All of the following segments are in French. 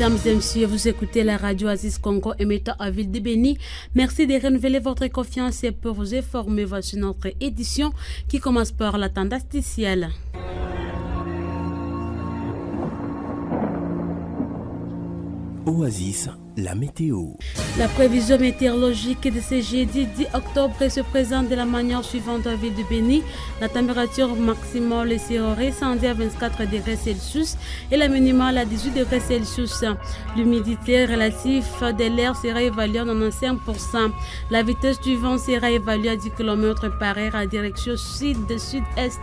Mesdames et messieurs, vous écoutez la radio Aziz Congo émettant à Ville de Béni. Merci de renouveler votre confiance et pour vous informer. Voici notre édition qui commence par la tendance du ciel. Oasis, la météo. La prévision météorologique de ce jeudi 10 octobre se présente de la manière suivante à Ville de Béni. La température maximale serait descendue à 24 degrés Celsius et la minimale à 18 degrés Celsius. L'humidité relative de l'air sera évaluée à 95%. La vitesse du vent sera évaluée à 10 km par heure en direction sud-sud-est.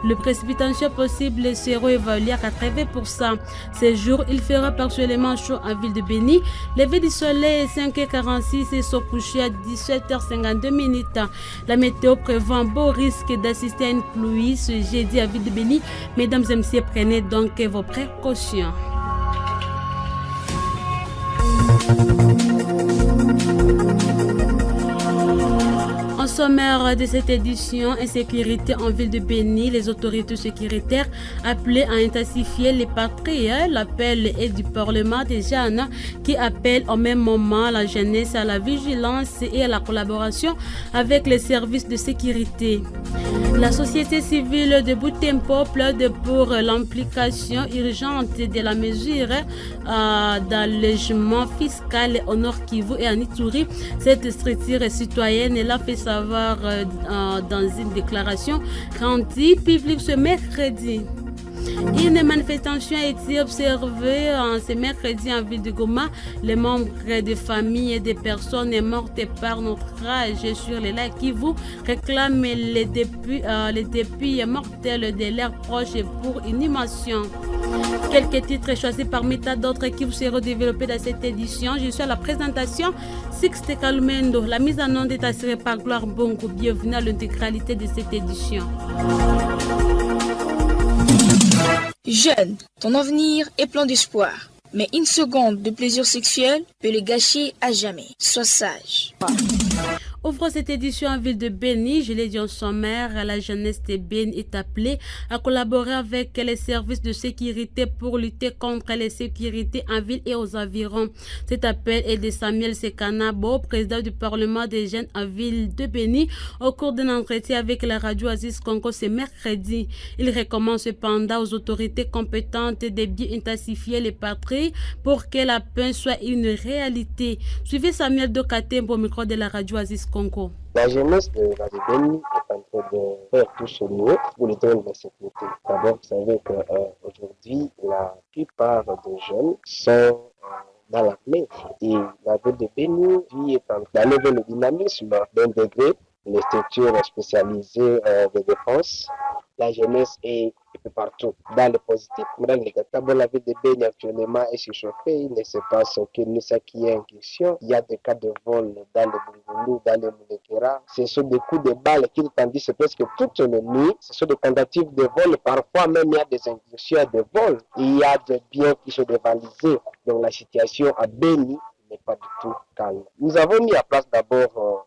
Le précipitation possible sera évalué à 80%. Ce jour, il fera partiellement chaud à Ville de Béni. Levé du soleil est 5h46 et se coucher à 17h52. La météo prévoit un beau risque d'assister à une pluie ce jeudi à Ville de Béni. Mesdames et messieurs, prenez donc vos précautions. Au sommaire de cette édition, insécurité en ville de Béni, les autorités sécuritaires appelées à intensifier les patrouilles. L'appel est du Parlement des jeunes qui appelle au même moment la jeunesse à la vigilance et à la collaboration avec les services de sécurité. La société civile de Boutempo plaide pour l'implication urgente de la mesure d'allègement fiscal au Nord Kivu et en Ituri. Cette structure citoyenne l'a fait savoir dans une déclaration rendue publique ce mercredi. Une manifestation a été observée ce mercredi en ville de Goma. Les membres des familles et des personnes mortes par naufrage sur les lacs Kivu réclament les dépouilles mortelles de leurs proches pour inhumation. Quelques titres choisis parmi tant d'autres qui vous seront développés dans cette édition. Je suis à la présentation Sixte Kalumendo. La mise en onde est assurée par Gloire Bongo. Bienvenue à l'intégralité de cette édition. Jeune, ton avenir est plein d'espoir. Mais une seconde de plaisir sexuel peut le gâcher à jamais. Sois sage. Ouvre cette édition en ville de Béni. Je l'ai dit en sommaire, la jeunesse de Béni est appelée à collaborer avec les services de sécurité pour lutter contre les sécurités en ville et aux environs. Cet appel est de Samuel Sekanabo, président du Parlement des jeunes en ville de Béni, au cours d'un entretien avec la radio Aziz Congo ce mercredi. Il recommande cependant aux autorités compétentes de bien intensifier les patrouilles pour que la paix soit une réalité. Suivez Samuel Dokatembo au micro de la radio Aziz Congo. La jeunesse de la Béni est en train de faire tout ce lieu pour lutter contre la sécurité. D'abord, vous savez qu'aujourd'hui, la plupart des jeunes sont dans l'armée. Et la ville de Béni est en train d'enlever le dynamisme, d'intégrer les structures spécialisées de défense. La jeunesse est un peu partout, dans le positif, dans le négatif. La ville de Béni actuellement est surchauffée, il ne se passe aucune qui est en question. Il y a des cas de vol dans le Bungoulou, dans le Moulekera. Ce sont des coups de balles qui tendissent presque toute la nuit. Ce sont des tentatives de vol. Parfois même, il y a des incursions de vol. Il y a des biens qui sont dévalisés. Donc la situation à Béni n'est pas du tout calme. Nous avons mis en place d'abord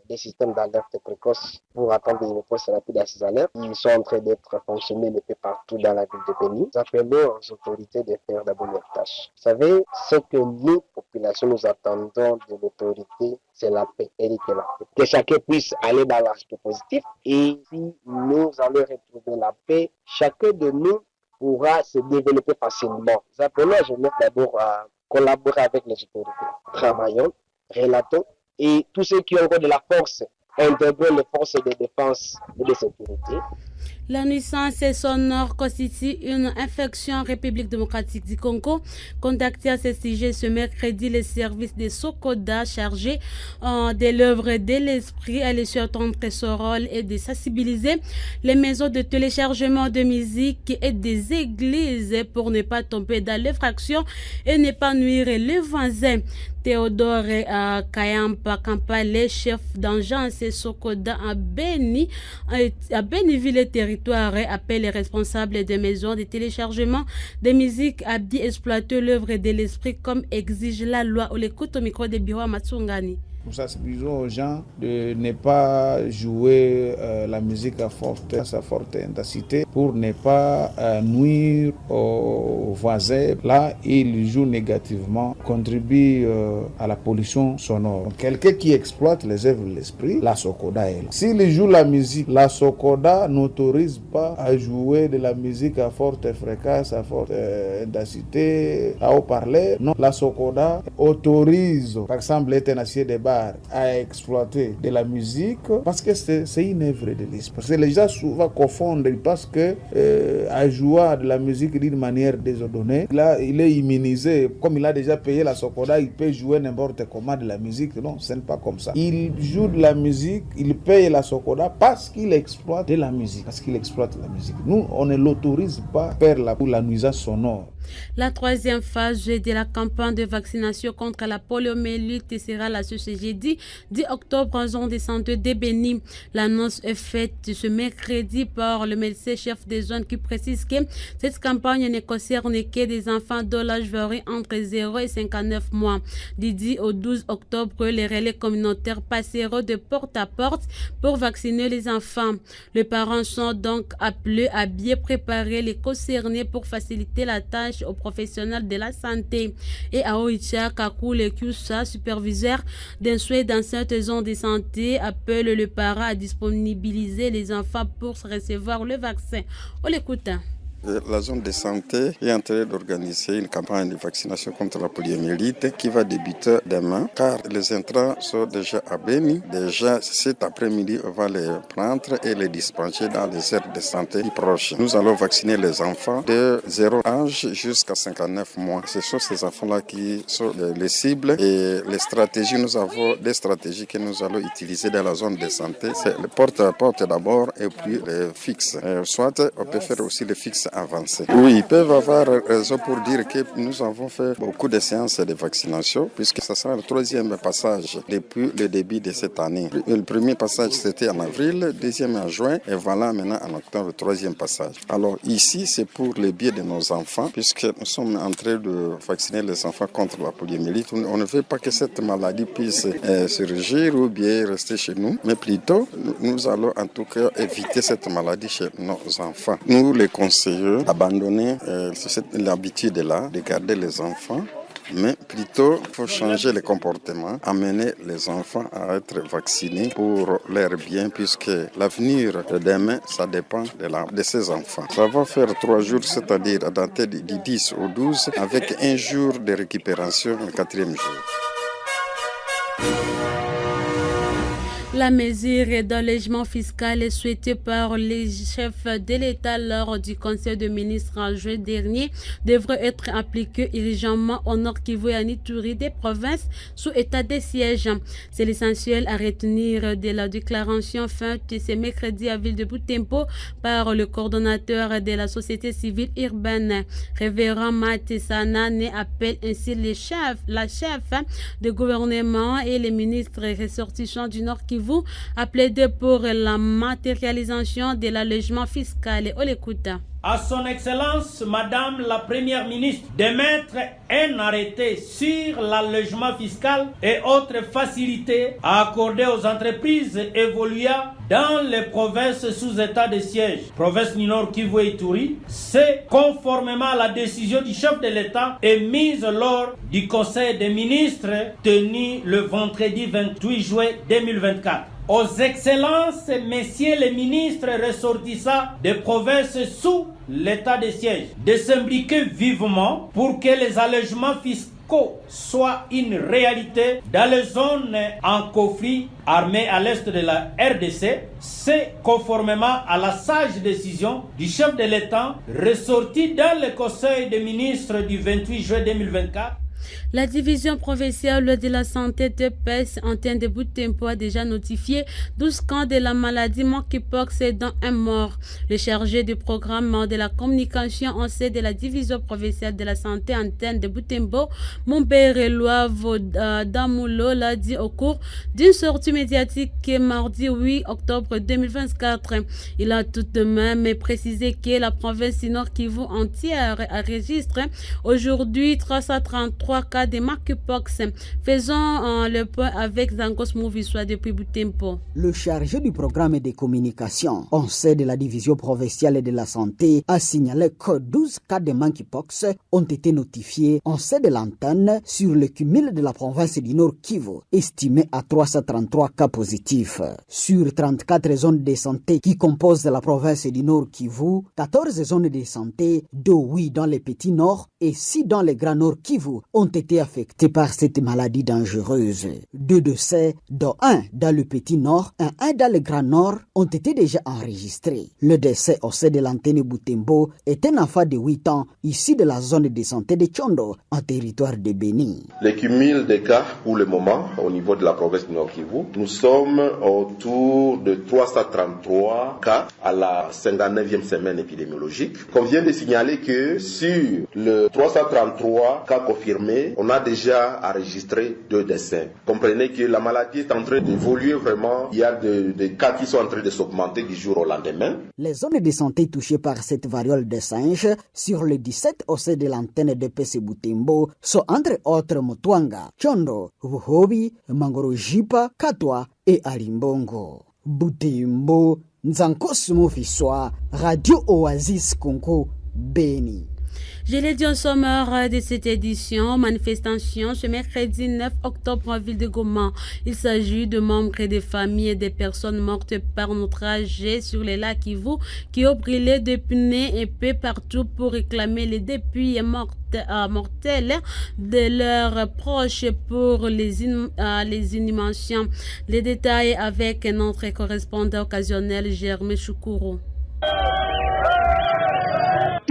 des systèmes d'alerte précoce pour attendre des réponses rapides à ces alertes. Ils sont en train d'être fonctionnés un peu partout dans la ville de Béni. Nous appelons aux autorités de faire d'abord leur tâche. Vous savez, ce que nous, population, nous attendons de l'autorité, c'est la paix. Et que la paix. Que chacun puisse aller dans l'aspect positif. Et si nous allons retrouver la paix, chacun de nous pourra se développer facilement. Nous appelons la jeunesse d'abord à collaborer avec les autorités. Travaillons, relatons, et tous ceux qui ont encore de la force, intégrons les forces de défense et de sécurité. La nuisance sonore constitue une infection en République démocratique du Congo. Contacté à ce sujet ce mercredi, les services de Sokoda chargés de l'œuvre de l'esprit à l'échantillon son rôle est de sensibiliser les maisons de téléchargement de musique et des églises pour ne pas tomber dans l'effraction et ne pas nuire les voisins. Théodore Kayampa Kampale, chef d'agence Sokoda à Béniville et territoire, appelle les responsables des maisons de téléchargement de musique à bien exploiter l'œuvre de l'esprit comme exige la loi. On l'écoute au micro de Biro Matsungani. Pour ça, disons aux gens de ne pas jouer la musique à sa forte intensité pour ne pas nuire aux voisins. Là, ils jouent négativement, contribuent à la pollution sonore. Quelqu'un qui exploite les œuvres de l'esprit, la Sokoda est là. S'il joue la musique, la Sokoda n'autorise pas à jouer de la musique à forte fréquence, à forte intensité, à haut-parleur. Non, la Sokoda autorise, par exemple, l'étenacier des bars à exploiter de la musique parce que c'est une œuvre de l'esprit. Parce que les gens souvent confondent, ils pensent que à jouer de la musique d'une manière désordonnée, là, il est immunisé. Comme il a déjà payé la Sokoda, il peut jouer n'importe comment de la musique. Non, ce n'est pas comme ça. Il joue de la musique, il paye la Sokoda parce qu'il exploite de la musique. Parce qu'il exploite la musique. Nous, on ne l'autorise pas faire pour la nuisance sonore. La troisième phase de la campagne de vaccination contre la poliomyélite sera la ce jeudi 10 octobre en zone de santé de Béni. L'annonce est faite ce mercredi par le médecin-chef des zones qui précise que cette campagne ne concerne que des enfants dont l'âge varie entre 0 et 59 mois. Du 10 au 12 octobre, les relais communautaires passeront de porte à porte pour vacciner les enfants. Les parents sont donc appelés à bien préparer les concernés pour faciliter la tâche aux professionnels de la santé. Et à Oicha, Kakule Kyusa, superviseur d'un souhait dans cette zone de santé, appelle le parent à disponibiliser les enfants pour recevoir le vaccin. On l'écoute. La zone de santé est en train d'organiser une campagne de vaccination contre la poliomyélite qui va débuter demain car les intrants sont déjà à Béni. Déjà cet après-midi, on va les prendre et les dispenser dans les aires de santé proches. Nous allons vacciner les enfants de 0 âge jusqu'à 59 mois. Ce sont ces enfants-là qui sont les cibles et les stratégies, nous avons des stratégies que nous allons utiliser dans la zone de santé. C'est le porte-à-porte d'abord et puis les fixes. Soit on peut faire aussi les fixes avancés. Oui, ils peuvent avoir raison pour dire que nous avons fait beaucoup de séances de vaccination puisque ce sera le troisième passage depuis le début de cette année. Le premier passage c'était en avril, le deuxième en juin et voilà maintenant en octobre le troisième passage. Alors ici c'est pour le bien de nos enfants puisque nous sommes en train de vacciner les enfants contre la poliomyélite. On ne veut pas que cette maladie puisse surgir ou bien rester chez nous, mais plutôt nous allons en tout cas éviter cette maladie chez nos enfants. Nous les conseillons abandonner l'habitude-là de garder les enfants, mais plutôt il faut changer le comportement, amener les enfants à être vaccinés pour leur bien, puisque l'avenir de demain, ça dépend de ces enfants. Ça va faire 3 jours, c'est-à-dire à dater du 10 au 12, avec un jour de récupération le 4e jour. La mesure d'allègement fiscal est souhaitée par les chefs de l'État lors du Conseil des ministres en juin dernier devrait être appliquée urgemment au Nord Kivu et à Ituri des provinces sous état de siège. C'est l'essentiel à retenir de la déclaration faite ce mercredi à Ville de Butembo par le coordonnateur de la société civile urbaine, révérend Matessana, appelle ainsi la chef de gouvernement et les ministres ressortissants du Nord Kivu a plaidé pour la matérialisation de l'allègement fiscal. On l'écoute. À son Excellence, Madame la Première ministre, d'émettre un arrêté sur l'allègement fiscal et autres facilités à accorder aux entreprises évoluant dans les provinces sous état de siège, province du Nord Kivu et Ituri, c'est conformément à la décision du chef de l'État émise lors du Conseil des ministres tenu le vendredi 28 juin 2024. Aux excellences, messieurs les ministres ressortissants des provinces sous l'état de siège, de s'impliquer vivement pour que les allègements fiscaux soient une réalité dans les zones en conflit armé à l'est de la RDC. C'est conformément à la sage décision du chef de l'État ressorti dans le Conseil des ministres du 28 juin 2024. La division provinciale de la santé de PES antenne de Butembo a déjà notifié 12 cas de la maladie monkeypox dont un mort. Le chargé du programme de la communication en C de la division provinciale de la santé antenne de Butembo, Mombere Loavo Damulo, l'a dit au cours d'une sortie médiatique mardi 8 octobre 2024. Il a tout de même précisé que la province du Nord Kivu entière enregistre aujourd'hui 333 cas cas de monkeypox. Faisons le point avec Zankos Mouvissois depuis Butembo. Le chargé du programme de communication, on sait de la division provinciale de la santé, a signalé que 12 cas de monkeypox ont été notifiés en sait de l'antenne sur le cumul de la province du Nord Kivu, estimé à 333 cas positifs. Sur 34 zones de santé qui composent la province du Nord Kivu, 14 zones de santé, 8 dans les petits nord et 6 dans les grands Nord Kivu, ont été affectées par cette maladie dangereuse. 2 décès, dont 1 dans le petit nord et 1 dans le grand nord, ont été déjà enregistrés. Le décès au sein de l'antenne Butembo est un enfant de 8 ans, issu de la zone de santé de Tchondo, en territoire de Béni. Le cumul des cas pour le moment au niveau de la province du Nord Kivu, nous sommes autour de 333 cas à la 59e semaine épidémiologique. On vient de signaler que sur le 333 cas confirmés, on a déjà enregistré 2 décès. Comprenez que la maladie est en train d'évoluer vraiment. Il y a des cas qui sont en train de s'augmenter du jour au lendemain. Les zones de santé touchées par cette variole de singe sur le 17 au sein de l'antenne de PC Butembo sont entre autres Mutwanga, Tchondo, Vuhobi, Mangorojipa, Katwa et Alimbongo. Butembo, Nzankos Mouvissois, Radio Oasis Congo, Béni. Je l'ai dit au sommaire de cette édition, manifestation ce mercredi 9 octobre en ville de Goma. Il s'agit de membres des familles et des personnes mortes par naufrage sur les lacs Kivu qui ont brûlé de pneus et peu partout pour réclamer les dépouilles mortelles de leurs proches pour les inhumations. Les détails avec notre correspondant occasionnel Germain Choukourou.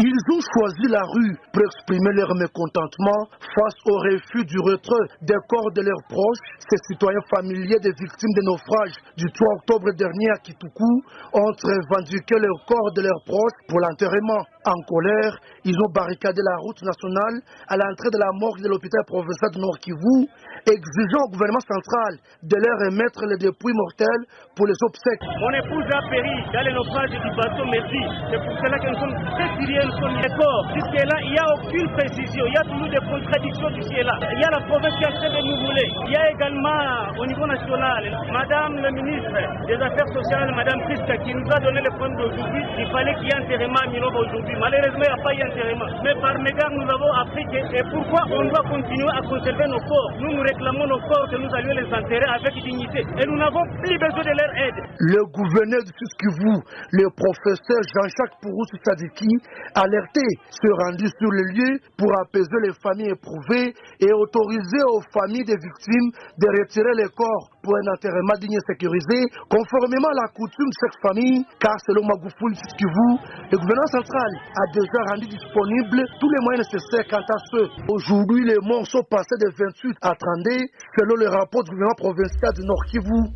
Ils ont choisi la rue pour exprimer leur mécontentement face au refus du retrait des corps de leurs proches. Ces citoyens familiers des victimes de naufrage du 3 octobre dernier à Kituku ont revendiqué le corps de leurs proches pour l'enterrement. En colère, ils ont barricadé la route nationale à l'entrée de la morgue de l'hôpital provincial du Nord Kivu, exigeant au gouvernement central de leur remettre les dépouilles mortelles pour les obsèques. Mon épouse a péri dans le naufrage du bateau Merci. C'est pour cela que nous sommes très sérieux, nous sommes d'accord. Jusque-là, il n'y a aucune précision, il y a toujours des contradictions jusque-là. Il y a la province qui est en train de nous voler. Il y a également au niveau national, Madame le ministre des Affaires sociales, Madame Christa, qui nous a donné le point d'aujourd'hui. Il fallait qu'il y ait un enterrement à Minova aujourd'hui. Malheureusement, il n'y a pas eu enterrement. Mais par mégarde, nous avons appris que et pourquoi on doit continuer à conserver nos corps. Nous réclamons nos corps, que nous allions les enterrer avec dignité. Et nous n'avons plus besoin de leur aide. Le gouverneur du Sud-Kivu, le professeur Jean-Jacques Pourousse Sadiki, alerté, se rendu sur le lieu pour apaiser les familles éprouvées et autoriser aux familles des victimes de retirer les corps pour un enterrement digne et sécurisé, conformément à la coutume de chaque famille, car selon Magoufoul Sud-Kivu, le gouvernement central a déjà rendu disponible tous les moyens nécessaires quant à ceux. Aujourd'hui, les morts sont passés de 28 à 32, selon le rapport du gouvernement provincial du Nord Kivu.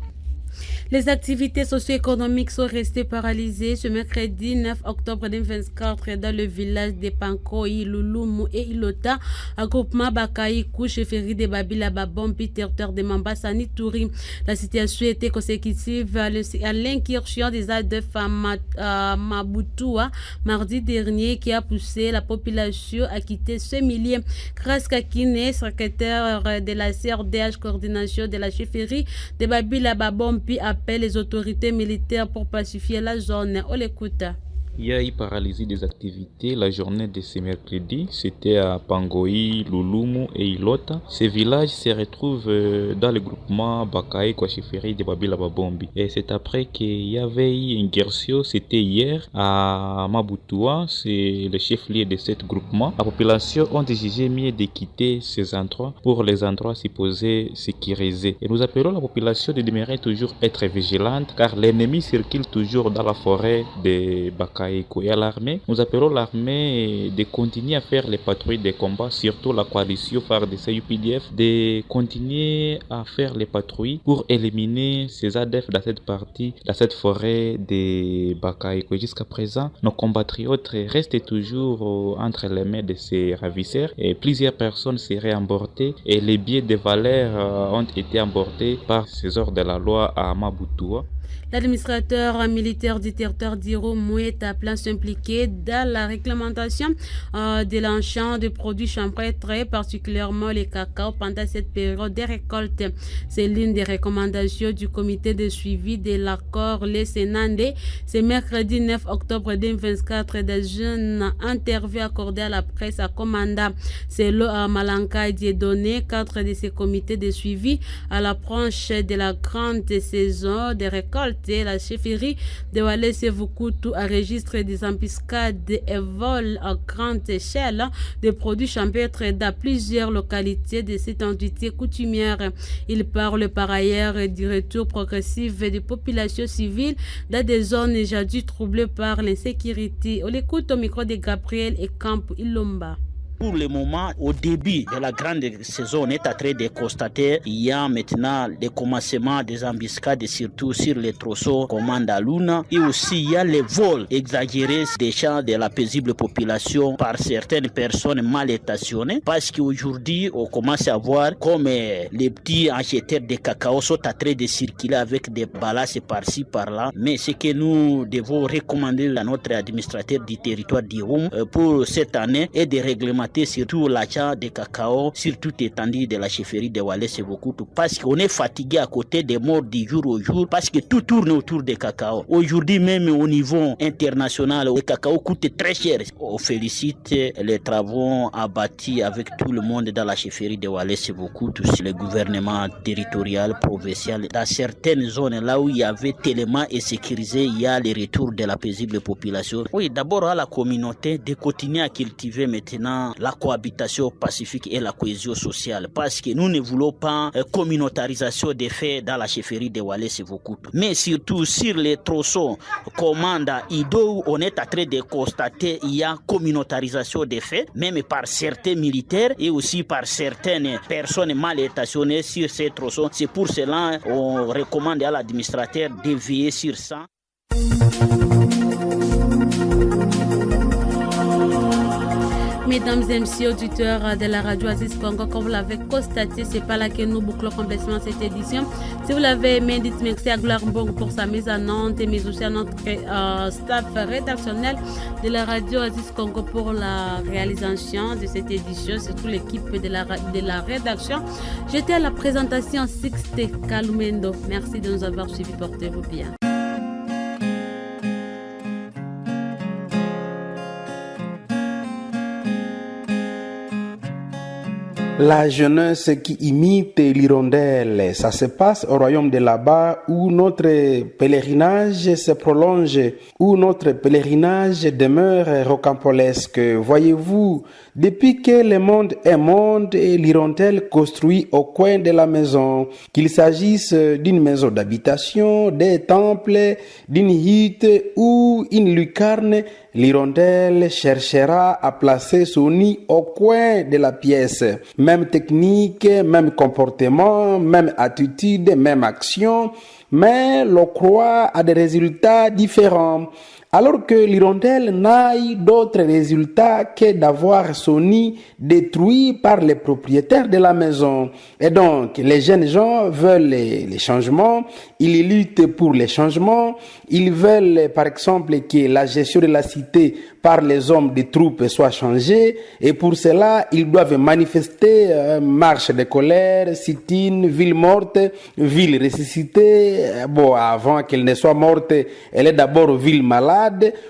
Les activités socio-économiques sont restées paralysées ce mercredi 9 octobre 2024 dans le village de Pankoi, Lulumu et Ilota, à groupement Bakaï, chefferie de Babila Babombi, territoire de Mambasani Touri. La situation était consécutive à l'incursion des ADF à Mabutua mardi dernier qui a poussé la population à quitter ce milieu. Kras Kakine, secrétaire de la CRDH coordination de la chefferie de Babila Babombi, appelle les autorités militaires pour pacifier la zone. On l'écoute. Il y a eu paralysie des activités la journée de ce mercredi. C'était à Pangoi, Lulumu et Ilota. Ces villages se retrouvent dans le groupement Bakaï, chefferie de Babila Babombi. Et c'est après qu'il y avait eu une guerre, c'était hier à Mabutua, c'est le chef-lieu de ce groupement. La population a jugé mieux de quitter ces endroits pour les endroits supposés sécurisés. Et nous appelons la population de demeurer toujours être vigilante car l'ennemi circule toujours dans la forêt de Bakaï. Et à l'armée, nous appelons l'armée de continuer à faire les patrouilles de combat, surtout la coalition phare de CUPDF, de continuer à faire les patrouilles pour éliminer ces ADF dans cette partie, dans cette forêt de Bakaïko. Jusqu'à présent, nos compatriotes restent toujours entre les mains de ces ravisseurs et plusieurs personnes seraient emportées et les billets de valeur ont été emportés par ces ordres de la loi à Mabutua. L'administrateur militaire du territoire d'Irumu est appelé à s'impliquer dans la réglementation de l'enchant de produits champêtres, très particulièrement les cacao, pendant cette période de récolte. C'est l'une des recommandations du comité de suivi de l'accord Les Sénandé. C'est mercredi 9 octobre 2024 dans une interview accordée à la presse à Commanda. C'est le Malanka Dieudonné, cadre de ces comités de suivi à l'approche de la grande saison de récolte. La chefferie de Walese-Vukutu enregistre des embuscades et vols à grande échelle de produits champêtres dans plusieurs localités de cette entité coutumière. Il parle par ailleurs du retour progressif des populations civiles dans des zones jadis troublées par l'insécurité. On l'écoute au micro de Gabriel et Camp Ilomba. Pour le moment, au début de la grande saison, on est en train de constater qu'il y a maintenant le commencement des embuscades, surtout sur les tronçons Commanda Luna, et aussi il y a les vols exagérés des champs de la paisible population par certaines personnes mal intentionnées, parce qu'aujourd'hui, on commence à voir comme les petits acheteurs de cacao sont en train de circuler avec des balasses par-ci, par-là, mais ce que nous devons recommander à notre administrateur du territoire d'Irumu pour cette année est de réglementer surtout l'achat de cacao sur toute étendue de la chefferie de Walese-Vukutu, parce qu'on est fatigué à côté des morts du jour au jour, parce que tout tourne autour des cacao. Aujourd'hui, même au niveau international, le cacao coûte très cher. On félicite les travaux abattus avec tout le monde dans la chefferie de Walese-Vukutu, le gouvernement territorial, provincial. Dans certaines zones là où il y avait tellement sécurisé, il y a le retour de la paisible population. Oui, d'abord à la communauté de continuer à cultiver maintenant la cohabitation pacifique et la cohésion sociale, parce que nous ne voulons pas communautarisation des faits dans la chefferie de Walese-Vukutu. Mais surtout sur les tronçons Commanda Ido, on est en train de constater qu'il y a communautarisation des faits, même par certains militaires et aussi par certaines personnes mal intentionnées sur ces tronçons. C'est pour cela qu'on recommande à l'administrateur de veiller sur ça. Mesdames et messieurs auditeurs de la radio Aziz Congo, comme vous l'avez constaté, c'est pas là que nous bouclons complètement cette édition. Si vous l'avez aimé, dites merci à Gloire Mbongo pour sa mise en onde, mais aussi à notre staff rédactionnel de la radio Aziz Congo pour la réalisation de cette édition, surtout l'équipe de la rédaction. J'étais à la présentation Sixte Kalumendo. Merci de nous avoir suivis, portez-vous bien. La jeunesse qui imite l'hirondelle, ça se passe au royaume de là-bas où notre pèlerinage se prolonge, où notre pèlerinage demeure rocambolesque. Voyez-vous, depuis que le monde est monde, l'hirondelle construit au coin de la maison, qu'il s'agisse d'une maison d'habitation, des temples, d'une hutte ou une lucarne, l'hirondelle cherchera à placer son nid au coin de la pièce. Même technique, même comportement, même attitude, même action, mais l'octroi a des résultats différents. Alors que l'hirondelle n'a d'autres résultats que d'avoir son nid détruit par les propriétaires de la maison. Et donc, les jeunes gens veulent les changements, ils luttent pour les changements, ils veulent par exemple que la gestion de la cité par les hommes des troupes soit changée, et pour cela, ils doivent manifester marche de colère, sit-in, ville morte, ville ressuscitée. Bon, avant qu'elle ne soit morte, elle est d'abord ville malade.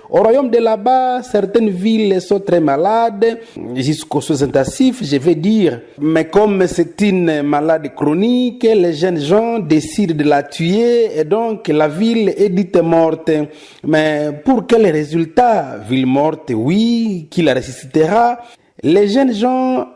Au royaume de là-bas, certaines villes sont très malades, jusqu'aux soins intensifs, je vais dire. Mais comme c'est une maladie chronique, les jeunes gens décident de la tuer, et donc la ville est dite morte. Mais pour quel résultat? Ville morte, oui, qui la ressuscitera. Les jeunes gens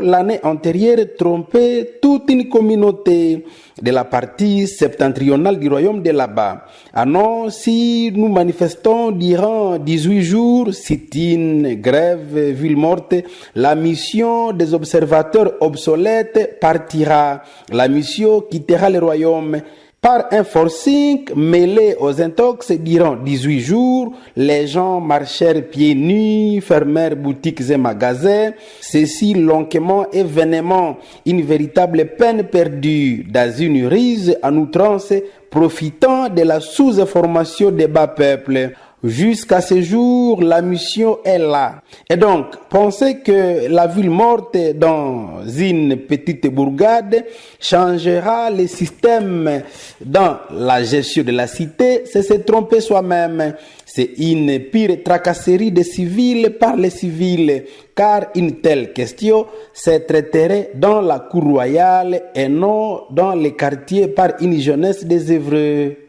l'année antérieure trompaient toute une communauté de la partie septentrionale du royaume de là-bas. Ah non, si nous manifestons durant 18 jours, sit-in, grève, ville morte, la mission des observateurs obsolètes partira. La mission quittera le royaume. Par un forcing mêlé aux intox, durant 18 jours, les gens marchèrent pieds nus, fermèrent boutiques et magasins, ceci longuement et vainement, une véritable peine perdue dans une ruse en outrance, profitant de la sous-information des bas peuples. Jusqu'à ce jour, la mission est là. Et donc, penser que la ville morte dans une petite bourgade changera le système dans la gestion de la cité, c'est se tromper soi-même. C'est une pire tracasserie des civils par les civils, car une telle question se traiterait dans la cour royale et non dans les quartiers par une jeunesse désœuvrée.